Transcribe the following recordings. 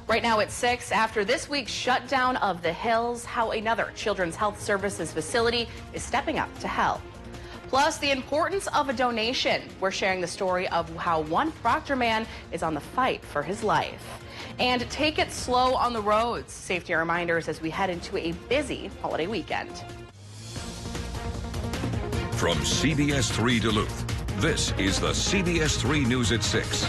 Right now at 6, after this week's shutdown of the Hills, how another Children's Health Services facility is stepping up to help. Plus, the importance of a donation. We're sharing the story of how one Proctor man is on the fight for his life. And take it slow on the roads. Safety reminders as we head into a busy holiday weekend. From CBS3 Duluth, this is the CBS3 News at 6.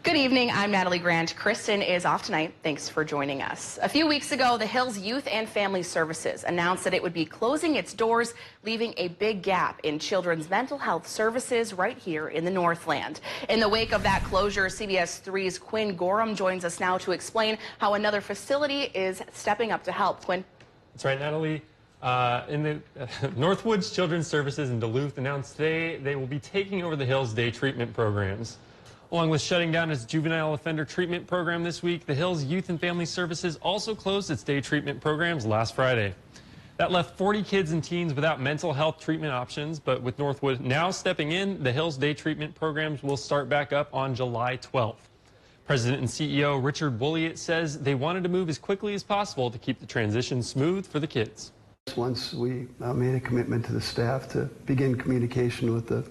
Good evening, I'm Natalie Grant. Kristen is off tonight. Thanks for joining us. A few weeks ago, the Hills Youth and Family Services announced that it would be closing its doors, leaving a big gap in children's mental health services right here in the Northland. In the wake of that closure, CBS3's Quinn Gorham joins us now to explain how another facility is stepping up to help. Quinn? That's right, Natalie. In the Northwoods Children's Services in Duluth announced today they will be taking over the Hills Day Treatment Programs. Along with shutting down its juvenile offender treatment program this week, the Hills Youth and Family Services also closed its day treatment programs last Friday. That left 40 kids and teens without mental health treatment options, but with Northwood now stepping in, the Hills Day treatment programs will start back up on July 12th. President and CEO Richard Bulliett says they wanted to move as quickly as possible to keep the transition smooth for the kids. Once we made a commitment to the staff to begin communication with the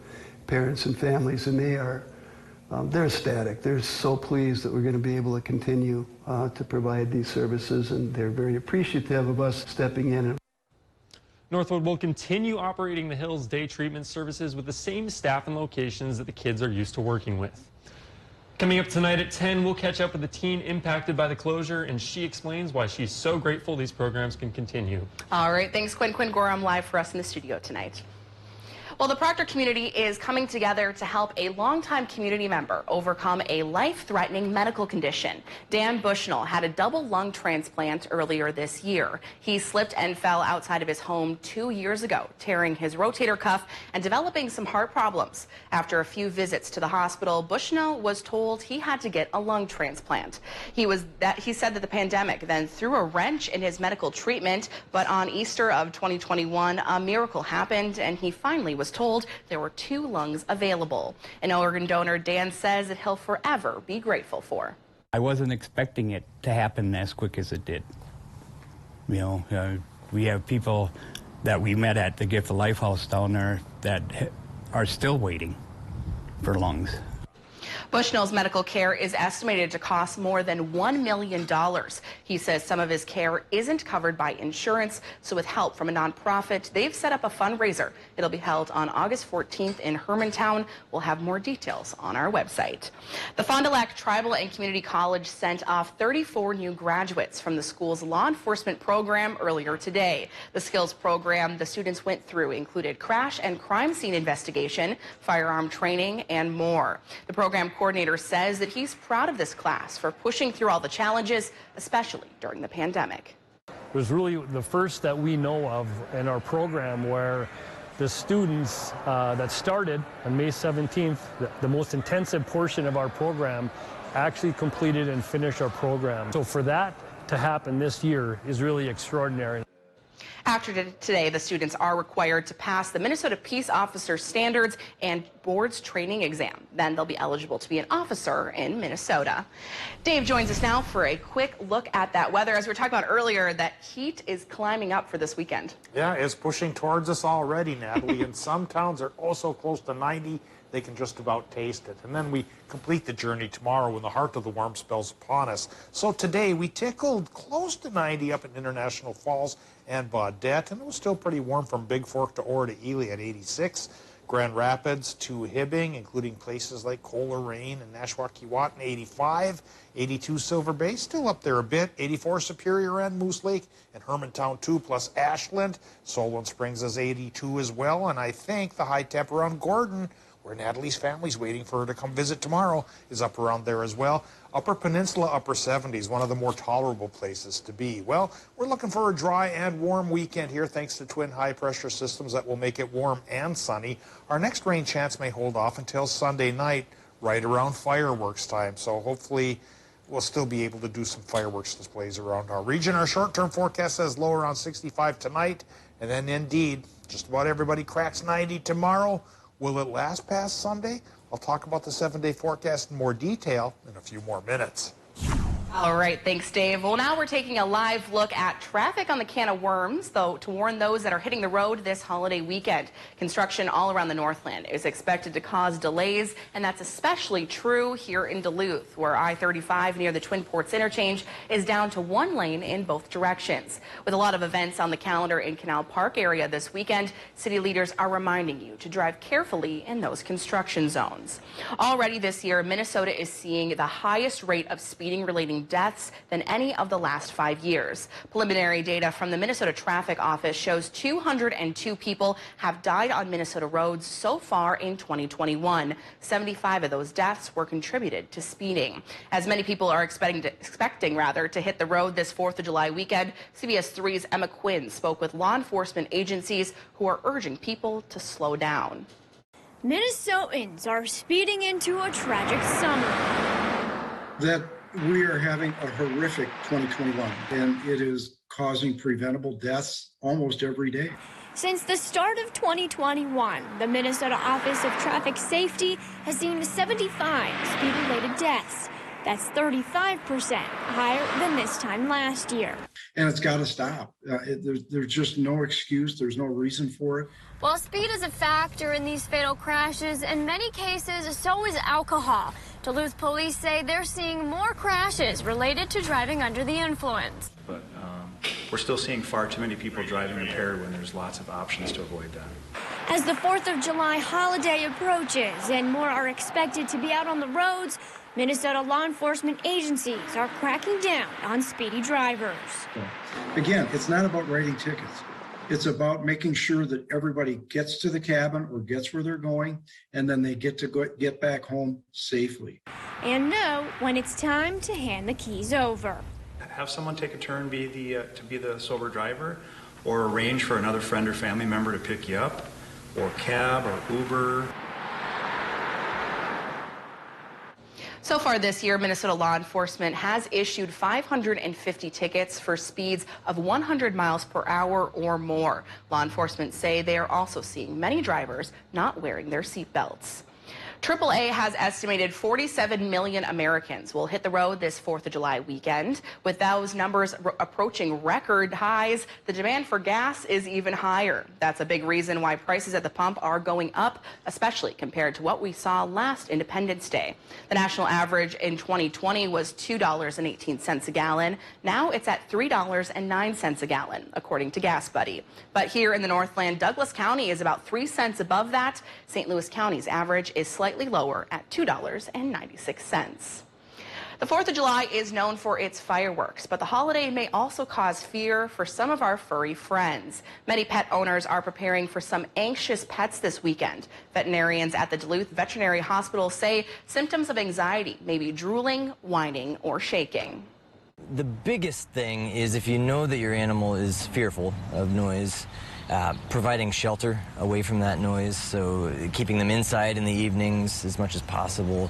parents and families, and they're ecstatic. They're so pleased that we're going to be able to continue to provide these services, and they're very appreciative of us stepping in. Northwood will continue operating the Hills Day Treatment Services with the same staff and locations that the kids are used to working with. Coming up tonight at 10, we'll catch up with the teen impacted by the closure, and she explains why she's so grateful these programs can continue. All right, thanks, Quinn. Quinn Gorham live for us in the studio tonight. Well, the Proctor community is coming together to help a longtime community member overcome a life-threatening medical condition. Dan Bushnell had a double lung transplant earlier this year. He slipped and fell outside of his home 2 years ago, tearing his rotator cuff and developing some heart problems. After a few visits to the hospital, Bushnell was told he had to get a lung transplant. He said that the pandemic then threw a wrench in his medical treatment, but on Easter of 2021, a miracle happened and he finally was told there were 2 lungs available. An organ donor, Dan says that he'll forever be grateful for. I wasn't expecting it to happen as quick as it did. You know, we have people that we met at the Gift of Life House down there that are still waiting for lungs. Bushnell's medical care is estimated to cost more than $1 million. He says some of his care isn't covered by insurance, so with help from a nonprofit, they've set up a fundraiser. It'll be held on August 14th in Hermantown. We'll have more details on our website. The Fond du Lac Tribal and Community College sent off 34 new graduates from the school's law enforcement program earlier today. The skills program the students went through included crash and crime scene investigation, firearm training, and more. The program coordinator says that he's proud of this class for pushing through all the challenges, especially during the pandemic. It was really the first that we know of in our program where the students that started on May 17th, the most intensive portion of our program, actually completed and finished our program. So for that to happen this year is really extraordinary. After today, the students are required to pass the Minnesota Peace Officer Standards and Board's training exam. Then they'll be eligible to be an officer in Minnesota. Dave joins us now for a quick look at that weather. As we were talking about earlier, that heat is climbing up for this weekend. Yeah, it's pushing towards us already, Natalie, and some towns are also close to 90. They can just about taste it. And then we complete the journey tomorrow when the heart of the warm spell's upon us. So today we tickled close to 90 up in International Falls and Baudette, and it was still pretty warm from Big Fork to Ora to Ely at 86. Grand Rapids to Hibbing, including places like Coleraine and Nashwauk-Keewatin, 85. 82 Silver Bay, still up there a bit. 84 Superior and Moose Lake, and Hermantown 2 plus Ashland. Solon Springs is 82 as well, and I think the high temp around Gordon, where Natalie's family's waiting for her to come visit tomorrow, is up around there as well. Upper Peninsula, upper 70s, one of the more tolerable places to be. Well, we're looking for a dry and warm weekend here thanks to twin high-pressure systems that will make it warm and sunny. Our next rain chance may hold off until Sunday night, right around fireworks time. So hopefully we'll still be able to do some fireworks displays around our region. Our short-term forecast says low around 65 tonight, and then indeed, just about everybody cracks 90 tomorrow. Will it last past Sunday? I'll talk about the 7-day forecast in more detail in a few more minutes. All right, thanks, Dave. Well, now we're taking a live look at traffic on the can of worms, though, to warn those that are hitting the road this holiday weekend. Construction all around the Northland is expected to cause delays, and that's especially true here in Duluth, where I-35 near the Twin Ports interchange is down to one lane in both directions. With a lot of events on the calendar in Canal Park area this weekend, city leaders are reminding you to drive carefully in those construction zones. Already this year, Minnesota is seeing the highest rate of speeding-related deaths than any of the last 5 years. Preliminary data from the Minnesota Traffic Office shows 202 people have died on Minnesota roads so far in 2021. 75 of those deaths were contributed to speeding. As many people are expecting to hit the road this 4th of July weekend, CBS 3's Emma Quinn spoke with law enforcement agencies who are urging people to slow down. Minnesotans are speeding into a tragic summer. That we are having a horrific 2021, and it is causing preventable deaths almost every day. Since the start of 2021, the Minnesota Office of Traffic Safety has seen 75 speed-related deaths. That's 35% higher than this time last year. And it's got to stop. There's just no excuse. There's no reason for it. While speed is a factor in these fatal crashes, in many cases, so is alcohol. Duluth police say they're seeing more crashes related to driving under the influence. But we're still seeing far too many people driving impaired when there's lots of options to avoid that. As the 4th of July holiday approaches and more are expected to be out on the roads, Minnesota law enforcement agencies are cracking down on speedy drivers. Again, it's not about writing tickets. It's about making sure that everybody gets to the cabin or gets where they're going, and then they get to get back home safely. And know when it's time to hand the keys over. Have someone take a turn to be the sober driver, or arrange for another friend or family member to pick you up, or cab or Uber. So far this year, Minnesota law enforcement has issued 550 tickets for speeds of 100 miles per hour or more. Law enforcement say they are also seeing many drivers not wearing their seatbelts. AAA has estimated 47 million Americans will hit the road this 4th of July weekend. With those numbers approaching record highs, the demand for gas is even higher. That's a big reason why prices at the pump are going up, especially compared to what we saw last Independence Day. The national average in 2020 was $2.18 a gallon. Now it's at $3.09 a gallon, according to Gas Buddy. But here in the Northland, Douglas County is about 3 cents above that. St. Louis County's average is slightly lower at $2.96. The 4th of July is known for its fireworks, but the holiday may also cause fear for some of our furry friends. Many pet owners are preparing for some anxious pets this weekend. Veterinarians at the Duluth Veterinary Hospital say symptoms of anxiety may be drooling, whining, or shaking. The biggest thing is if you know that your animal is fearful of noise, providing shelter away from that noise, so keeping them inside in the evenings as much as possible.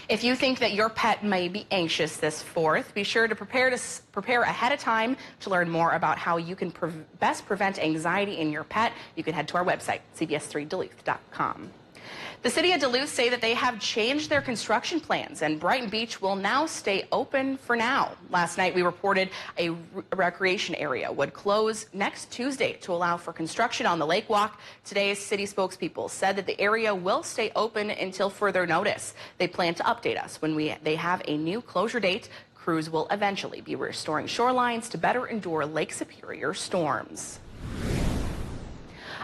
If you think that your pet may be anxious this 4th, be sure to prepare ahead of time to learn more about how you can best prevent anxiety in your pet. You can head to our website, CBS3Duluth.com. The city of Duluth say that they have changed their construction plans, and Brighton Beach will now stay open for now. Last night we reported a recreation area would close next Tuesday to allow for construction on the lake walk. Today's city spokespeople said that the area will stay open until further notice. They plan to update us when they have a new closure date. Crews will eventually be restoring shorelines to better endure Lake Superior storms.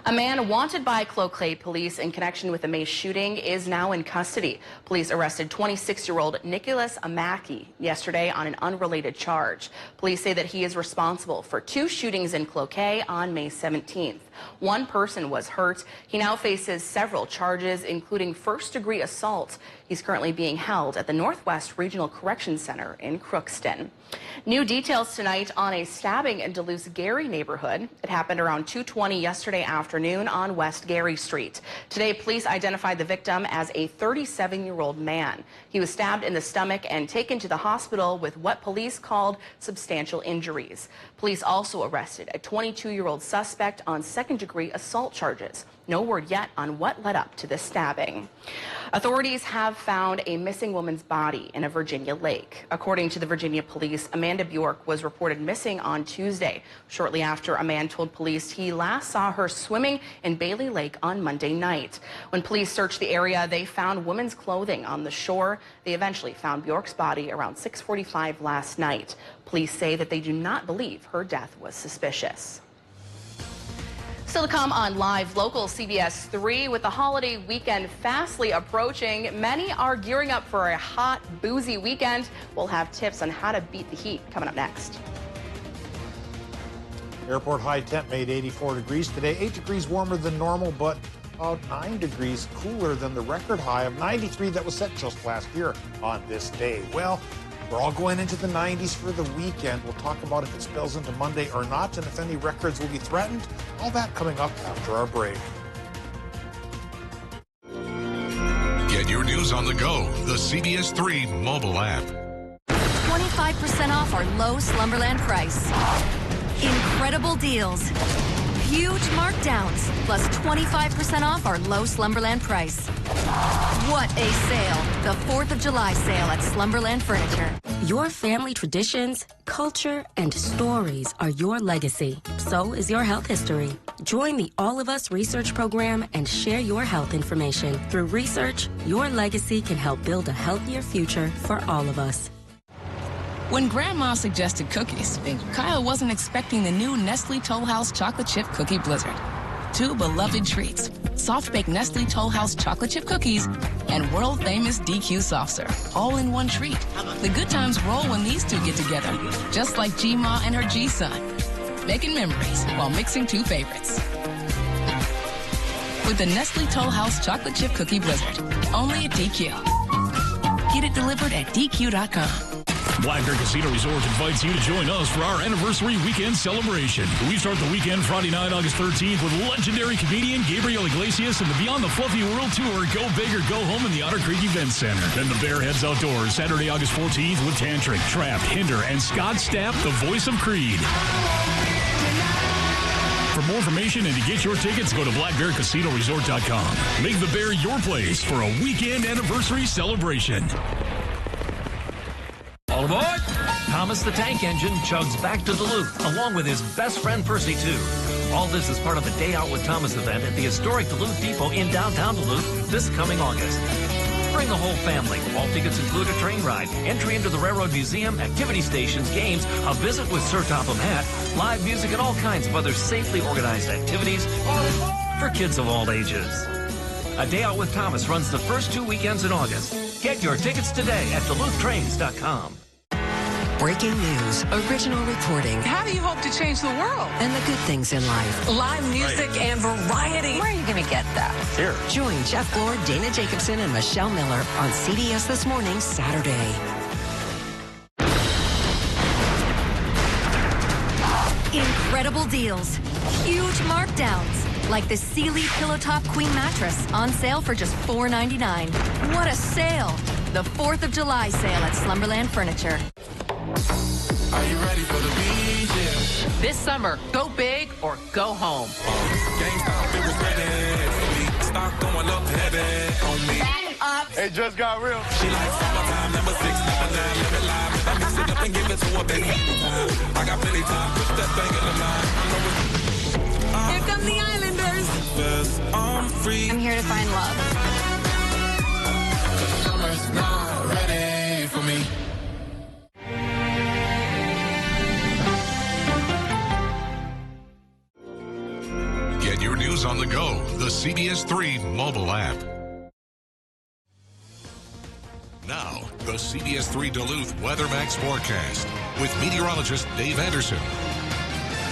A man wanted by Cloquet police in connection with the May shooting is now in custody. Police arrested 26-year-old Nicholas Amaki yesterday on an unrelated charge. Police say that he is responsible for 2 shootings in Cloquet on May 17th. One person was hurt. He now faces several charges, including first-degree assault. He's currently being held at the Northwest Regional Correction Center in Crookston. New details tonight on a stabbing in Duluth's Gary neighborhood. It happened around 2:20 yesterday afternoon on West Gary Street. Today, police identified the victim as a 37-year-old man. He was stabbed in the stomach and taken to the hospital with what police called substantial injuries. Police also arrested a 22-year-old suspect on second-degree assault charges. No word yet on what led up to this stabbing. Authorities have found a missing woman's body in a Virginia lake. According to the Virginia police, Amanda Bjork was reported missing on Tuesday, shortly after a man told police he last saw her swimming in Bailey Lake on Monday night. When police searched the area, they found women's clothing on the shore. They eventually found Bjork's body around 6:45 last night. Police say that they do not believe her death was suspicious. Still to come on Live Local CBS 3, with the holiday weekend fastly approaching, many are gearing up for a hot, boozy weekend. We'll have tips on how to beat the heat coming up next. Airport high temp made 84 degrees today, 8 degrees warmer than normal, but about 9 degrees cooler than the record high of 93 that was set just last year on this day. Well, we're all going into the 90s for the weekend. We'll talk about if it spills into Monday or not, and if any records will be threatened. All that coming up after our break. Get your news on the go. The CBS3 mobile app. 25% off our low Slumberland price. Incredible deals. Huge markdowns, plus 25% off our low Slumberland price. What a sale! The 4th of July sale at Slumberland Furniture. Your family traditions, culture, and stories are your legacy. So is your health history. Join the All of Us research program and share your health information. Through research, your legacy can help build a healthier future for all of us. When Grandma suggested cookies, Kyle wasn't expecting the new Nestle Toll House Chocolate Chip Cookie Blizzard. Two beloved treats, soft-baked Nestle Toll House chocolate chip cookies and world-famous DQ soft serve, all in one treat. The good times roll when these two get together, just like G-Ma and her G-Son, making memories while mixing two favorites. With the Nestle Toll House Chocolate Chip Cookie Blizzard, only at DQ. Get it delivered at DQ.com. Black Bear Casino Resort invites you to join us for our anniversary weekend celebration. We start the weekend Friday night, August 13th, with legendary comedian Gabriel Iglesias and the Beyond the Fluffy World Tour Go Big or Go Home in the Otter Creek Event Center. Then the Bear heads outdoors Saturday, August 14th with Tantric, Trapped, Hinder, and Scott Stapp, the voice of Creed. For more information and to get your tickets, go to blackbearcasinoresort.com. Make the Bear your place for a weekend anniversary celebration. All aboard! Thomas the Tank Engine chugs back to Duluth, along with his best friend Percy, too. All this is part of a Day Out with Thomas event at the historic Duluth Depot in downtown Duluth this coming August. Bring the whole family. All tickets include a train ride, entry into the Railroad Museum, activity stations, games, a visit with Sir Topham Hatt, live music, and all kinds of other safely organized activities for kids of all ages. A Day Out with Thomas runs the first 2 weekends in August. Get your tickets today at DuluthTrains.com. Breaking news, original reporting. How do you hope to change the world? And the good things in life. Live music and variety. Where are you going to get that? Here. Join Jeff Glore, Dana Jacobson, and Michelle Miller on CBS This Morning, Saturday. Incredible deals. Huge markdowns. Like the Sealy Pillow Top Queen Mattress on sale for just $4.99. What a sale! The 4th of July sale at Slumberland Furniture. Are you ready for the beach? Yeah. This summer, go big or go home. GameStop, it was ready. Stock going up heavy on me. It just got real. She like summertime, number 6, number 9, live it live. I mix it up and give it to her, baby. I got plenty time, push that thing in the line. Here come the Islanders. Yes, I'm free. I'm here to find love. The summer's not ready for me. Get your news on the go. The CBS3 mobile app. Now, the CBS3 Duluth WeatherMax forecast with meteorologist Dave Anderson.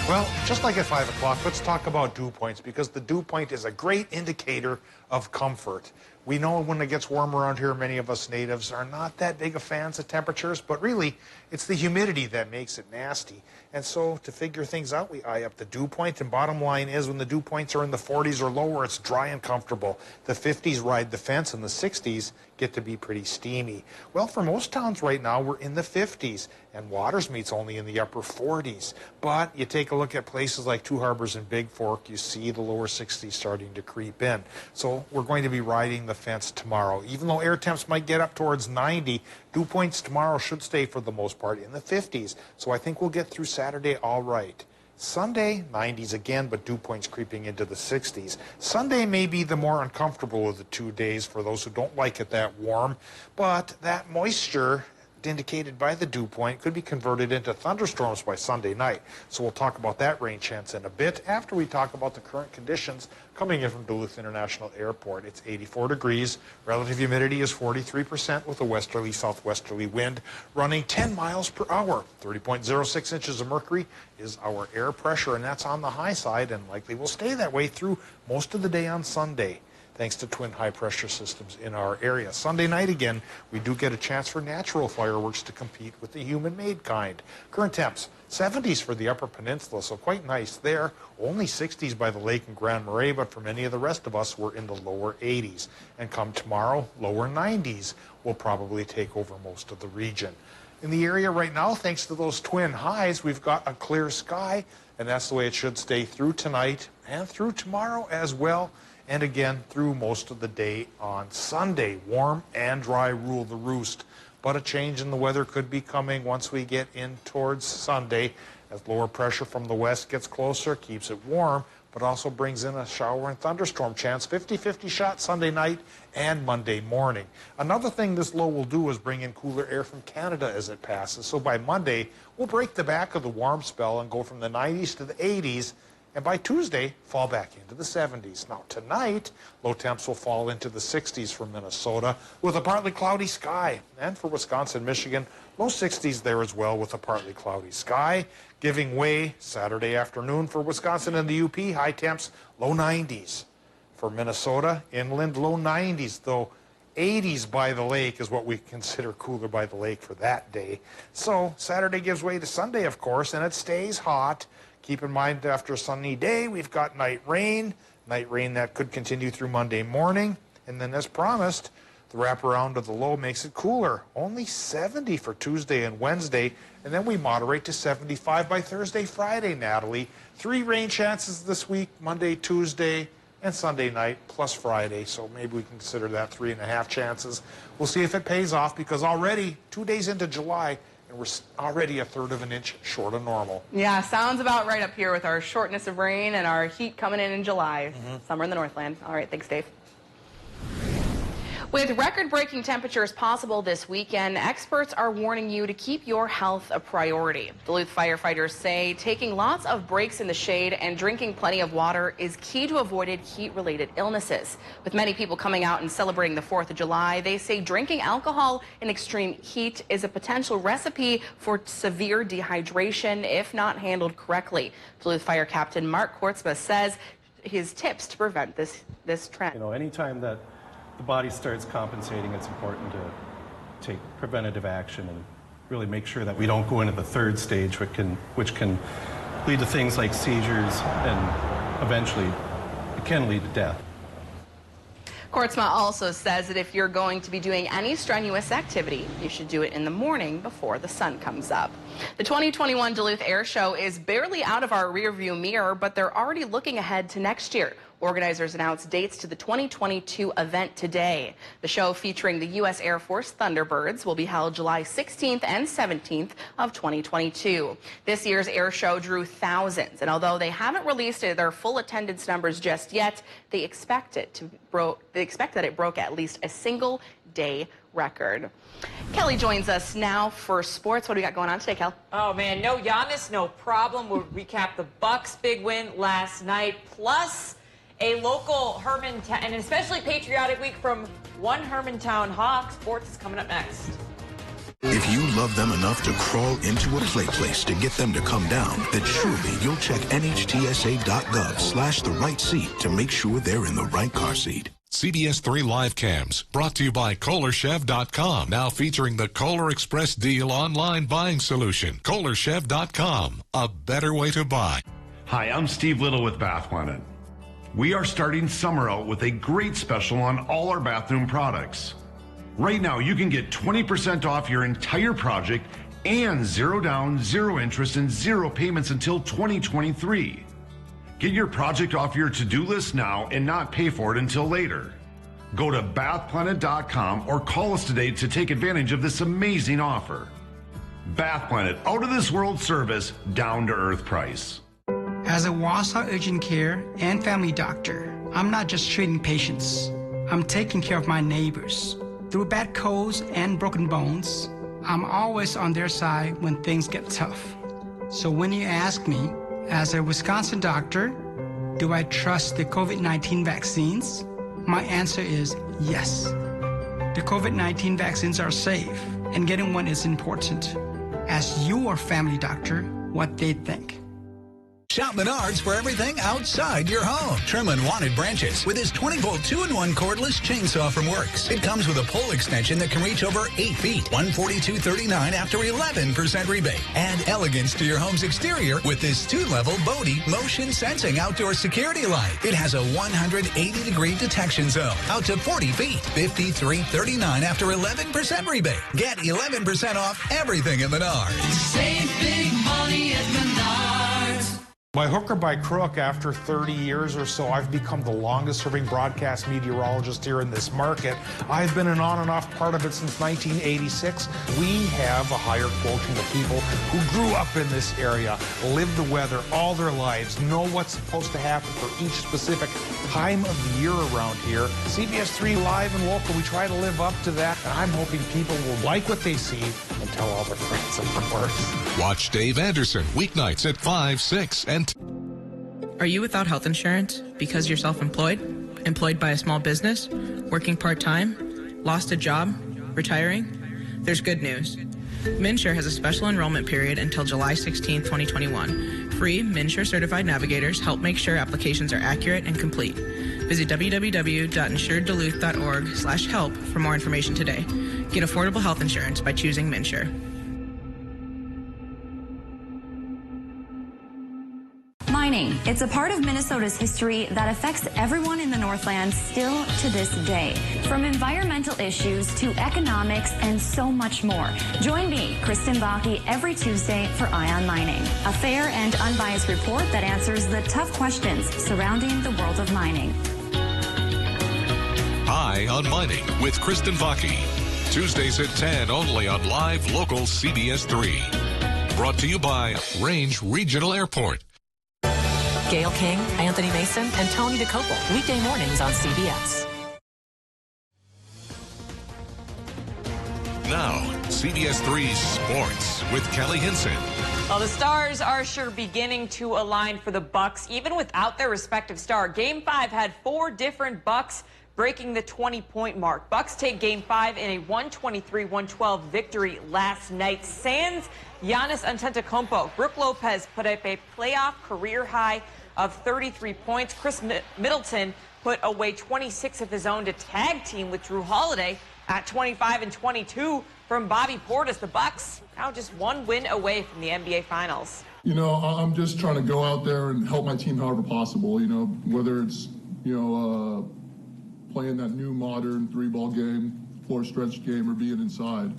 Well, just like at 5 o'clock, let's talk about dew points, because the dew point is a great indicator of comfort. We know when it gets warm around here, many of us natives are not that big of fans of temperatures, but really, it's the humidity that makes it nasty. And so to figure things out, we eye up the dew point, and bottom line is when the dew points are in the 40s or lower, it's dry and comfortable. The 50s ride the fence, and the 60s get to be pretty steamy. Well, for most towns right now, we're in the 50s, and Watersmeet's only in the upper 40s. But you take a look at places like Two Harbors and Big Fork, you see the lower 60s starting to creep in. So we're going to be riding the fence tomorrow. Even though air temps might get up towards 90, dew points tomorrow should stay for the most part in the 50s. So I think we'll get through Saturday all right. Sunday, 90s again, but dew points creeping into the 60s. Sunday may be the more uncomfortable of the 2 days for those who don't like it that warm, but that moisture indicated by the dew point could be converted into thunderstorms by Sunday night. So we'll talk about that rain chance in a bit after we talk about the current conditions coming in from Duluth International Airport. It's 84 degrees. Relative humidity is 43% with a westerly southwesterly wind running 10 miles per hour. 30.06 inches of mercury is our air pressure, and that's on the high side and likely will stay that way through most of the day on Sunday, thanks to twin high-pressure systems in our area. Sunday night, again, we do get a chance for natural fireworks to compete with the human-made kind. Current temps, 70s for the Upper Peninsula, so quite nice there. Only 60s by the lake in Grand Marais, but for many of the rest of us, we're in the lower 80s. And come tomorrow, lower 90s will probably take over most of the region. In the area right now, thanks to those twin highs, we've got a clear sky, and that's the way it should stay through tonight and through tomorrow as well. And again, through most of the day on Sunday. Warm and dry rule the roost. But a change in the weather could be coming once we get in towards Sunday, as lower pressure from the west gets closer, keeps it warm, but also brings in a shower and thunderstorm chance. 50-50 shot Sunday night and Monday morning. Another thing this low will do is bring in cooler air from Canada as it passes. So by Monday, we'll break the back of the warm spell and go from the 90s to the 80s. And by Tuesday, fall back into the 70s. Now tonight, low temps will fall into the 60s for Minnesota with a partly cloudy sky. And for Wisconsin, Michigan, low 60s there as well with a partly cloudy sky. Giving way Saturday afternoon for Wisconsin and the UP, high temps, low 90s. For Minnesota, inland, low 90s, though 80s by the lake is what we consider cooler by the lake for that day. So Saturday gives way to Sunday, of course, and it stays hot. Keep in mind, after a sunny day, we've got night rain that could continue through Monday morning. And then, as promised, the wraparound of the low makes it cooler. Only 70 for Tuesday and Wednesday, and then we moderate to 75 by Thursday, Friday, Natalie. 3 rain chances this week, Monday, Tuesday, and Sunday night, plus Friday. So maybe we can consider that 3.5 chances. We'll see if it pays off, because already 2 days into July, and we're already 1/3 of an inch short of normal. Yeah, sounds about right up here with our shortness of rain and our heat coming in July. Summer in the Northland. All right, thanks, Dave. With record-breaking temperatures possible this weekend, experts are warning you to keep your health a priority. Duluth firefighters say taking lots of breaks in the shade and drinking plenty of water is key to avoiding heat-related illnesses. With many people coming out and celebrating the 4th of July, they say drinking alcohol in extreme heat is a potential recipe for severe dehydration if not handled correctly. Duluth Fire Captain Mark Kortzma says his tips to prevent this trend. You know, anytime that the body starts compensating, it's important to take preventative action and really make sure that we don't go into the 3rd stage, which can lead to things like seizures, and eventually it can lead to death. Kortzma also says that if you're going to be doing any strenuous activity, you should do it in the morning before the sun comes up. The 2021 Duluth Air Show is barely out of our rearview mirror, but they're already looking ahead to next year. Organizers announced dates to the 2022 event today. The show, featuring the U.S. Air Force Thunderbirds, will be held July 16th and 17th of 2022. This year's air show drew thousands, and although they haven't released their full attendance numbers just yet, they expect that it broke at least a single-day record. Kelly joins us now for sports. What do we got going on today, Kel? Oh man, no Giannis, no problem. We'll recap the Bucks' big win last night, plus a local Hermantown, and especially patriotic week from one Hermantown Hawk. Sports is coming up next. If you love them enough to crawl into a play place to get them to come down, then surely you'll check NHTSA.gov/the right seat to make sure they're in the right car seat. CBS3 Live Cams, brought to you by KohlerChev.com, now featuring the Kohler Express Deal online buying solution. KohlerChev.com, a better way to buy. Hi, I'm Steve Little with Bath Planet. We are starting summer out with a great special on all our bathroom products. Right now, you can get 20% off your entire project and 0 down, 0 interest, and 0 payments until 2023. Get your project off your to-do list now and not pay for it until later. Go to bathplanet.com or call us today to take advantage of this amazing offer. Bath Planet, out of this world service, down to earth price. As a Wausau urgent care and family doctor, I'm not just treating patients. I'm taking care of my neighbors. Through bad colds and broken bones, I'm always on their side when things get tough. So when you ask me, as a Wisconsin doctor, do I trust the COVID-19 vaccines? My answer is yes. The COVID-19 vaccines are safe, and getting one is important. Ask your family doctor what they think. Shop Menards for everything outside your home. Trim unwanted branches with his 20-volt 2-in-1 cordless chainsaw from Works. It comes with a pole extension that can reach over 8 feet, $142.39 after 11% rebate. Add elegance to your home's exterior with this 2-level Bodie motion sensing outdoor security light. It has a 180-degree detection zone, out to 40 feet, $53.39 after 11% rebate. Get 11% off everything at Menards. Save big money at Menards. By hook or by crook, after 30 years or so, I've become the longest-serving broadcast meteorologist here in this market. I've been an on and off part of it since 1986. We have a higher quotient of people who grew up in this area, lived the weather all their lives, know what's supposed to happen for each specific time of the year around here. CBS3 Live and Local, we try to live up to that, and I'm hoping people will like what they see and tell all their friends, of course. Watch Dave Anderson weeknights at 5, 6, and Are you without health insurance because you're self-employed, employed by a small business, working part-time, lost a job, retiring? There's good news. MNsure has a special enrollment period until July 16, 2021. Free MNsure certified navigators help make sure applications are accurate and complete. Visit www.insuredduluth.org/help for more information today. Get affordable health insurance by choosing MNsure. Mining. It's a part of Minnesota's history that affects everyone in the Northland still to this day. From environmental issues to economics and so much more. Join me, Kristen Bakke, every Tuesday for Eye on Mining, a fair and unbiased report that answers the tough questions surrounding the world of mining. Eye on Mining with Kristen Bakke. Tuesdays at 10 only on Live Local CBS3. Brought to you by Range Regional Airport. Gail King, Anthony Mason, and Tony DeCopel. Weekday mornings on CBS. Now, CBS3 Sports with Kelly Hinson. Well, the stars are sure beginning to align for the Bucks, even without their respective star. Game 5 had 4 different Bucks breaking the 20-point mark. Bucks take Game 5 in a 123-112 victory last night. Sans Giannis Antetokounmpo, Brook Lopez put up a playoff career high of 33 points. Chris Middleton put away 26 of his own to tag team with Drew Holiday at 25 and 22 from Bobby Portis. The Bucks now just 1 win away from the NBA Finals. You know, I'm just trying to go out there and help my team however possible, you know, whether it's, playing that new modern 3-ball game, floor stretch game, or being inside.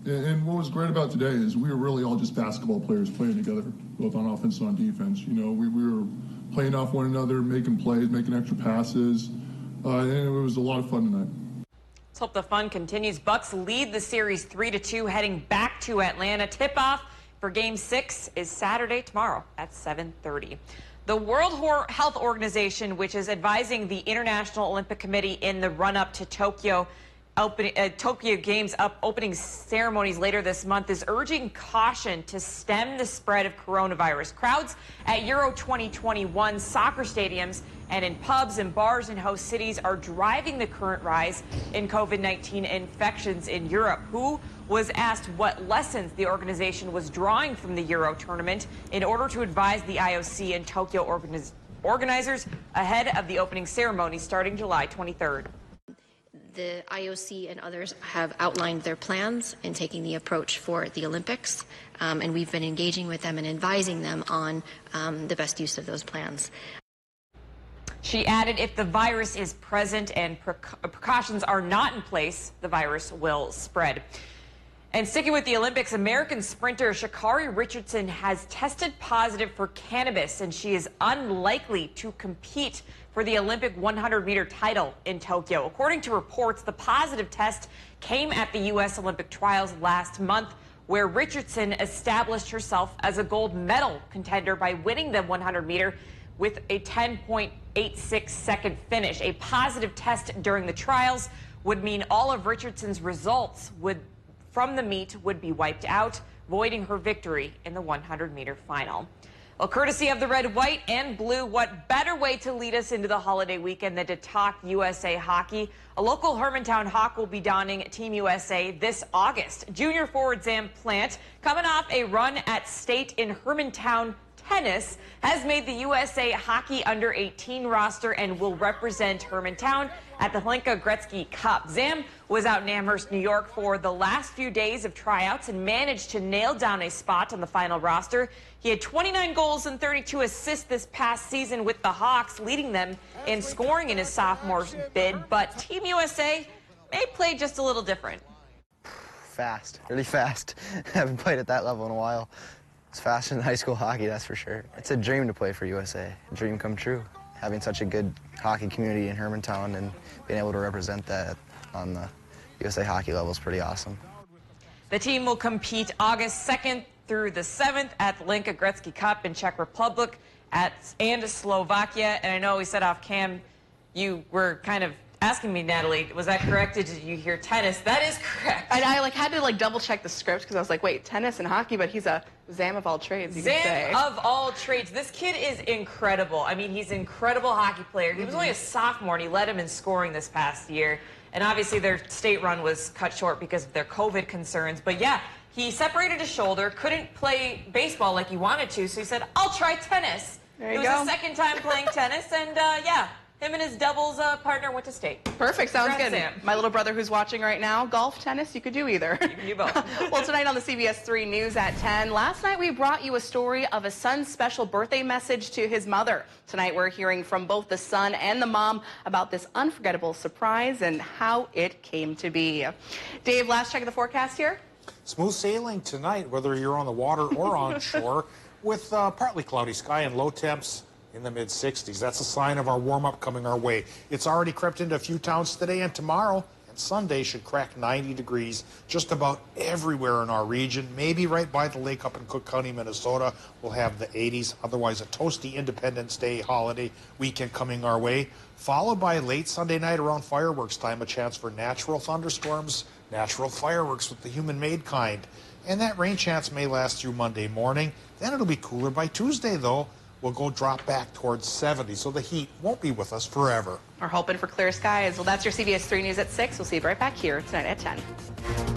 And what was great about today is we were really all just basketball players playing together, both on offense and on defense. You know, we were playing off one another, making plays, making extra passes, and it was a lot of fun tonight. Let's hope the fun continues. Bucks lead the series 3-2, heading back to Atlanta. Tip-off for Game 6 is Saturday tomorrow at 7:30. The World Health Organization, which is advising the International Olympic Committee in the run-up to Tokyo Games opening ceremonies later this month, is urging caution to stem the spread of coronavirus. Crowds at Euro 2021 soccer stadiums and in pubs and bars in host cities are driving the current rise in COVID-19 infections in Europe. Who was asked what lessons the organization was drawing from the Euro tournament in order to advise the IOC and Tokyo organizers ahead of the opening ceremony starting July 23rd. The IOC and others have outlined their plans in taking the approach for the Olympics, and we've been engaging with them and advising them on the best use of those plans. She added if the virus is present and precautions are not in place, the virus will spread. And sticking with the Olympics, American sprinter Sha'Carri Richardson has tested positive for cannabis, and she is unlikely to compete for the Olympic 100-meter title in Tokyo. According to reports, the positive test came at the U.S. Olympic trials last month, where Richardson established herself as a gold medal contender by winning the 100-meter with a 10.86-second finish. A positive test during the trials would mean all of Richardson's results from the meet would be wiped out, voiding her victory in the 100-meter final. Well, courtesy of the red, white, and blue, what better way to lead us into the holiday weekend than to talk USA hockey? A local Hermantown Hawk will be donning Team USA this August. Junior forward Zam Plant, coming off a run at state in Hermantown tennis, has made the USA Hockey Under-18 roster and will represent Hermantown at the Hlinka Gretzky Cup. Zam was out in Amherst, New York for the last few days of tryouts and managed to nail down a spot on the final roster. He had 29 goals and 32 assists this past season with the Hawks, leading them in scoring in his sophomore bid, but Team USA may play just a little different. Fast, really fast. I haven't played at that level in a while. It's faster than high school hockey, that's for sure. It's a dream to play for USA, a dream come true. Having such a good hockey community in Hermantown and being able to represent that on the USA hockey level is pretty awesome. The team will compete August 2nd through the 7th at the Hlinka Gretzky Cup in Czech Republic and Slovakia. And I know we said off cam, you were kind of asking me, Natalie, was that correct? Did you hear tennis? That is correct. And I had to double check the script because I was like, wait, tennis and hockey, but he's a Zam of all trades, you could say. Zam of all trades. This kid is incredible. I mean, he's an incredible hockey player. He was only a sophomore, and he led him in scoring this past year. And obviously their state run was cut short because of their COVID concerns. But yeah, he separated his shoulder, couldn't play baseball like he wanted to, so he said, I'll try tennis. There you go. It was go. his second time playing tennis, and yeah. Him and his doubles partner went to state. Perfect. Sounds Congrats, good. Sam. My little brother who's watching right now, golf, tennis, you could do either. You can do both. Well, tonight on the CBS3 News at 10, last night we brought you a story of a son's special birthday message to his mother. Tonight we're hearing from both the son and the mom about this unforgettable surprise and how it came to be. Dave, last check of the forecast here. Smooth sailing tonight, whether you're on the water or on shore, with partly cloudy sky and low temps in the mid-60s. That's a sign of our warm-up coming our way. It's already crept into a few towns today, and tomorrow and Sunday should crack 90 degrees just about everywhere in our region. Maybe right by the lake up in Cook County, Minnesota, we'll have the 80s. Otherwise, a toasty Independence Day holiday weekend coming our way, followed by late Sunday night around fireworks time, a chance for natural thunderstorms, natural fireworks with the human-made kind. And that rain chance may last through Monday morning. Then it'll be cooler by Tuesday, though. We'll drop back towards 70, so the heat won't be with us forever. We're hoping for clear skies. Well, that's your CBS3 News at 6. We'll see you right back here tonight at 10.